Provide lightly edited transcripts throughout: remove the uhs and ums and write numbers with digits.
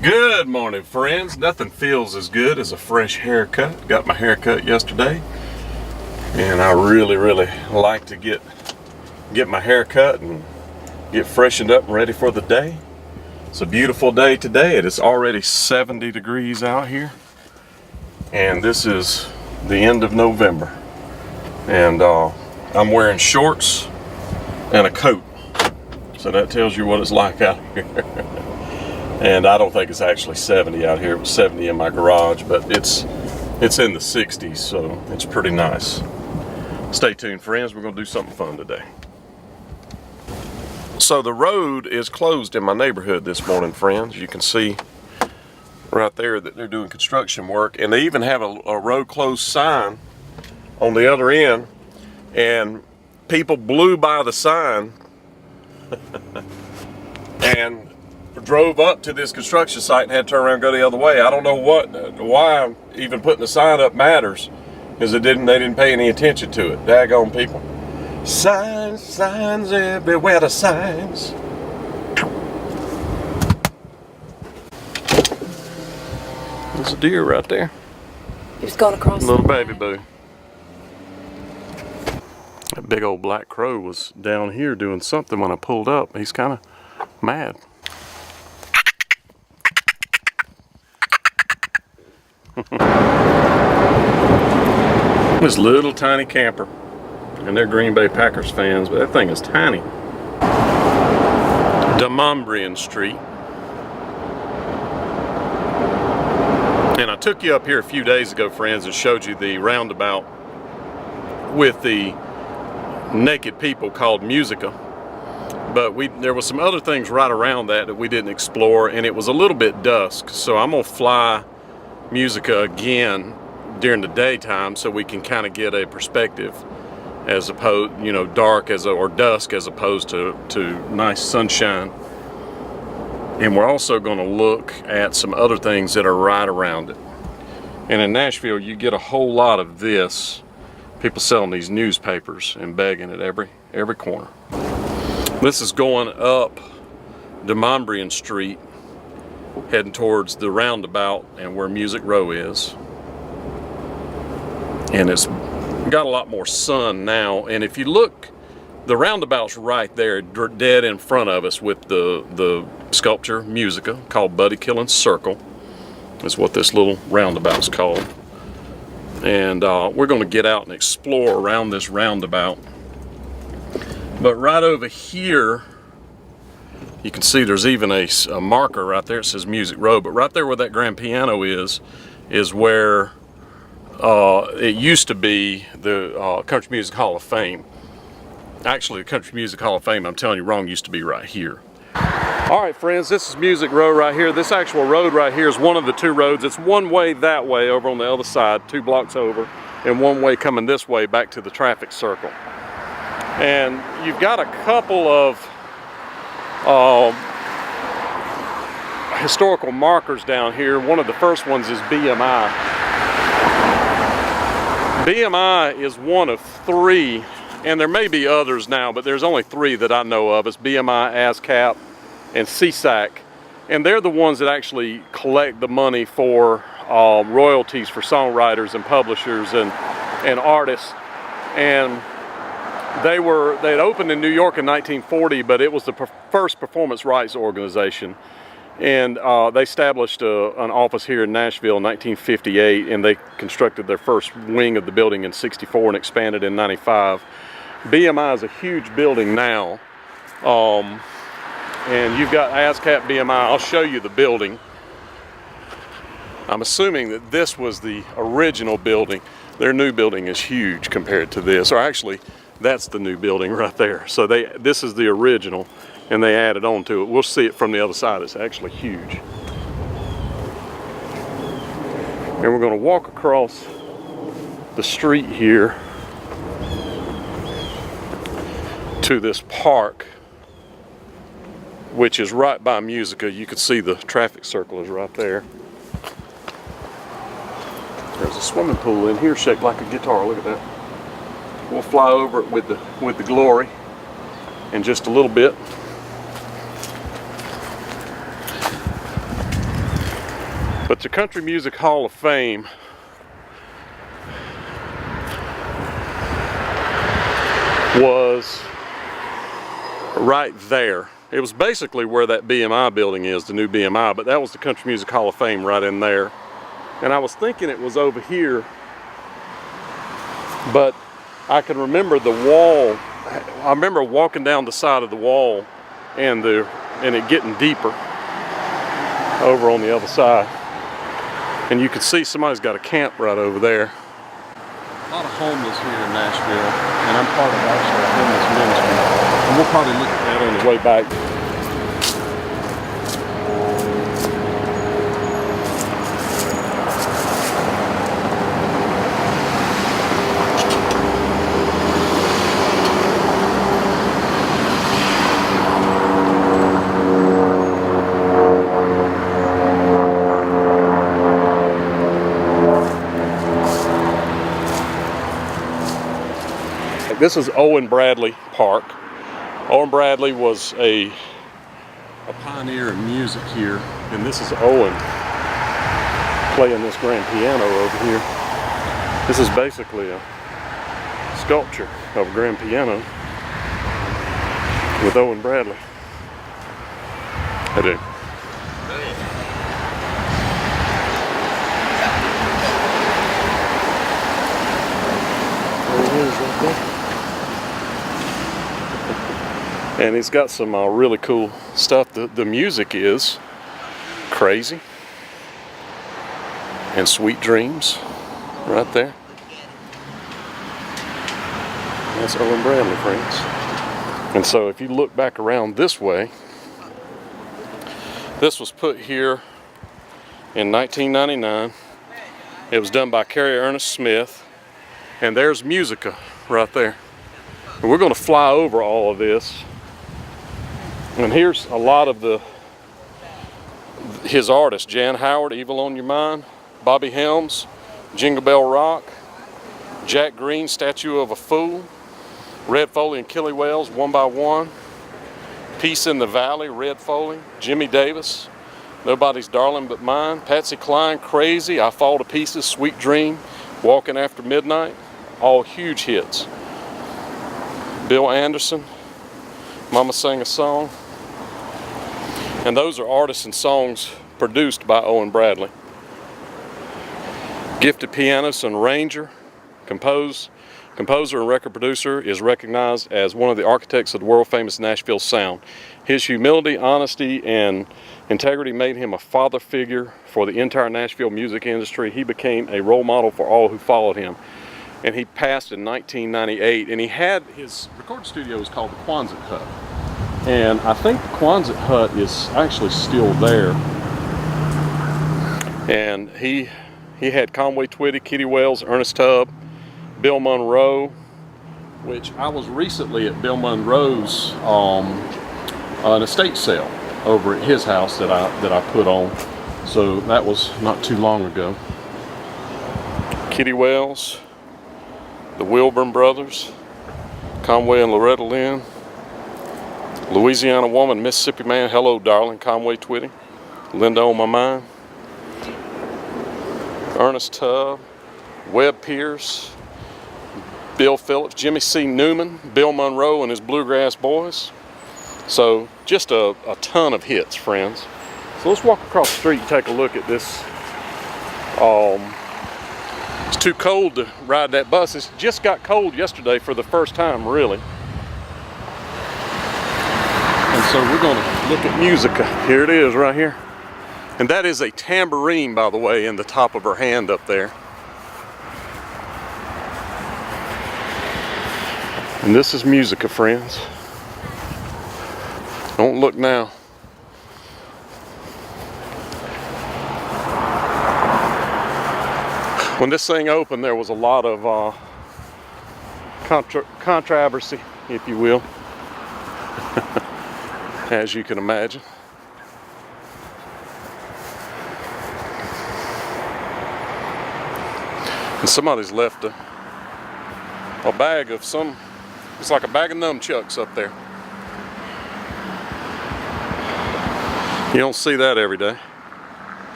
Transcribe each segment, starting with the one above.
Good morning, friends. Nothing feels as good as a fresh haircut. Got my haircut yesterday, and I really like to get my hair cut and get freshened up and ready for the day. It's a beautiful day today. It is already 70 degrees out here, and this is the end of November, and I'm wearing shorts and a coat, so that tells you what it's like out here. And I don't think it's actually 70 out here. It was 70 in my garage, but it's in the 60s, so it's pretty nice. Stay tuned, friends. We're going to do something fun today. So the road is closed in my neighborhood this morning, friends. You can see right there that they're doing construction work, and they even have a road closed sign on the other end, and people blew by the sign and drove up to this construction site and had to turn around and go the other way. I don't know why even putting the sign up matters, because they didn't pay any attention to it. Daggone people. Signs everywhere, the signs. There's a deer right there. He's gone across. Little baby boo. That big old black crow was down here doing something when I pulled up. He's kind of mad. This little tiny camper, and they're Green Bay Packers fans, but that thing is tiny. Demonbreun Street. And I took you up here a few days ago, friends, and showed you the roundabout with the naked people called Musica. But there was some other things right around that we didn't explore, and it was a little bit dusk, so I'm gonna fly Musica again during the daytime so we can kind of get a perspective, as opposed, you know, dark or dusk as opposed to nice sunshine. And we're also going to look at some other things that are right around it. And in Nashville, you get a whole lot of this. People selling these newspapers and begging at every corner. This is going up Demonbreun Street, heading towards the roundabout and where Music Row is. And it's got a lot more sun now. And if you look, the roundabout's right there, dead in front of us, with the sculpture Musica, called Buddy Killen Circle. Is what this little roundabout's called. And we're going to get out and explore around this roundabout. But right over here, you can see there's even a marker right there. It says Music Row. But right there where that grand piano is where it used to be the Country Music Hall of Fame. Actually, the Country Music Hall of Fame, I'm telling you wrong, used to be right here. All right, friends, this is Music Row right here. This actual road right here is one of the two roads. It's one way that way over on the other side, 2 blocks over, and one way coming this way back to the traffic circle. And you've got a couple of historical markers down here. One of the first ones is BMI. BMI is one of 3, and there may be others now, but there's only 3 that I know of. It's BMI, ASCAP, and CSAC, and they're the ones that actually collect the money for royalties for songwriters and publishers and artists. And they had opened in New York in 1940, but it was the first performance rights organization. And they established an office here in Nashville in 1958, and they constructed their first wing of the building in '64 and expanded in '95. BMI is a huge building now, and you've got ASCAP, BMI. I'll show you the building. I'm assuming that this was the original building. Their new building is huge compared to this, or actually, that's the new building right there. So this is the original, and they added on to it. We'll see it from the other side. It's actually huge. And we're going to walk across the street here to this park, which is right by Musica. You can see the traffic circle is right there. There's a swimming pool in here shaped like a guitar. Look at that. We'll fly over it with the glory in just a little bit. But the Country Music Hall of Fame was right there. It was basically where that BMI building is, the new BMI, but that was the Country Music Hall of Fame right in there. And I was thinking it was over here, but I can remember the wall. I remember walking down the side of the wall and it getting deeper over on the other side. And you can see somebody's got a camp right over there. A lot of homeless here in Nashville, and I'm part of actually a homeless ministry. And we'll probably look at that on the way back. This is Owen Bradley Park. Owen Bradley was a pioneer in music here, and this is Owen playing this grand piano over here. This is basically a sculpture of a grand piano with Owen Bradley. I do. There it is right there. And he's got some really cool stuff. The music is Crazy and Sweet Dreams right there. That's Owen Bradley, friends. And so if you look back around this way, this was put here in 1999. It was done by Carrie Ernest Smith. And there's Musica right there. And we're going to fly over all of this. And here's a lot of his artists: Jan Howard, Evil on Your Mind; Bobby Helms, Jingle Bell Rock; Jack Green, Statue of a Fool; Red Foley and Killy Wells, One by One; Peace in the Valley, Red Foley; Jimmy Davis, Nobody's Darling But Mine; Patsy Cline, Crazy; I Fall to Pieces, Sweet Dream; Walking After Midnight, all huge hits. Bill Anderson, Mama Sang a Song. And those are artists and songs produced by Owen Bradley. Gifted pianist and arranger, composer and record producer, is recognized as one of the architects of the world-famous Nashville sound. His humility, honesty, and integrity made him a father figure for the entire Nashville music industry. He became a role model for all who followed him. And he passed in 1998, and he had his recording studio was called the Quonset Hut. And I think the Quonset Hut is actually still there. And he had Conway Twitty, Kitty Wells, Ernest Tubb, Bill Monroe, which I was recently at Bill Monroe's an estate sale over at his house that I put on. So that was not too long ago. Kitty Wells, the Wilburn Brothers, Conway and Loretta Lynn, Louisiana Woman, Mississippi Man, Hello Darling, Conway Twitty, Linda on My Mind, Ernest Tubb, Webb Pierce, Bill Phillips, Jimmy C. Newman, Bill Monroe and his Bluegrass Boys. So just a ton of hits, friends. So let's walk across the street and take a look at this. It's too cold to ride that bus. It just got cold yesterday for the first time, really. And so we're going to look at Musica. Here it is right here. And that is a tambourine, by the way, in the top of her hand up there. And this is Musica, friends. Don't look now. When this thing opened, there was a lot of controversy, if you will, as you can imagine. And somebody's left a bag of some, it's like a bag of nunchucks up there. You don't see that every day.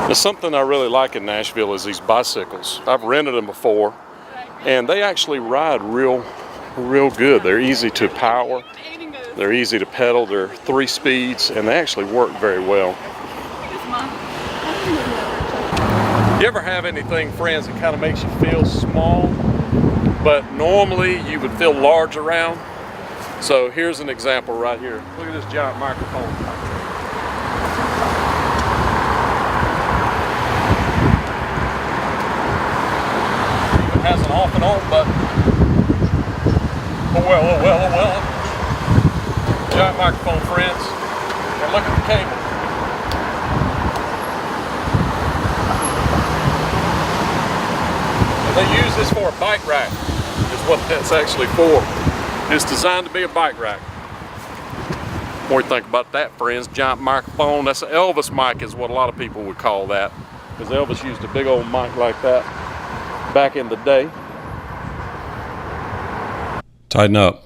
Now, something I really like in Nashville is these bicycles. I've rented them before, and they actually ride real good. They're easy to power, they're easy to pedal, they're 3 speeds, and they actually work very well. You ever have anything, friends, that kind of makes you feel small, but normally you would feel large around? So here's an example right here. Look at this giant microphone. Has an off and on button. Oh well. Giant microphone, friends. And look at the cable. And they use this for a bike rack, is what that's actually for. It's designed to be a bike rack. What do you think about that, friends? Giant microphone. That's an Elvis mic is what a lot of people would call that. Because Elvis used a big old mic like that back in the day. Tighten up.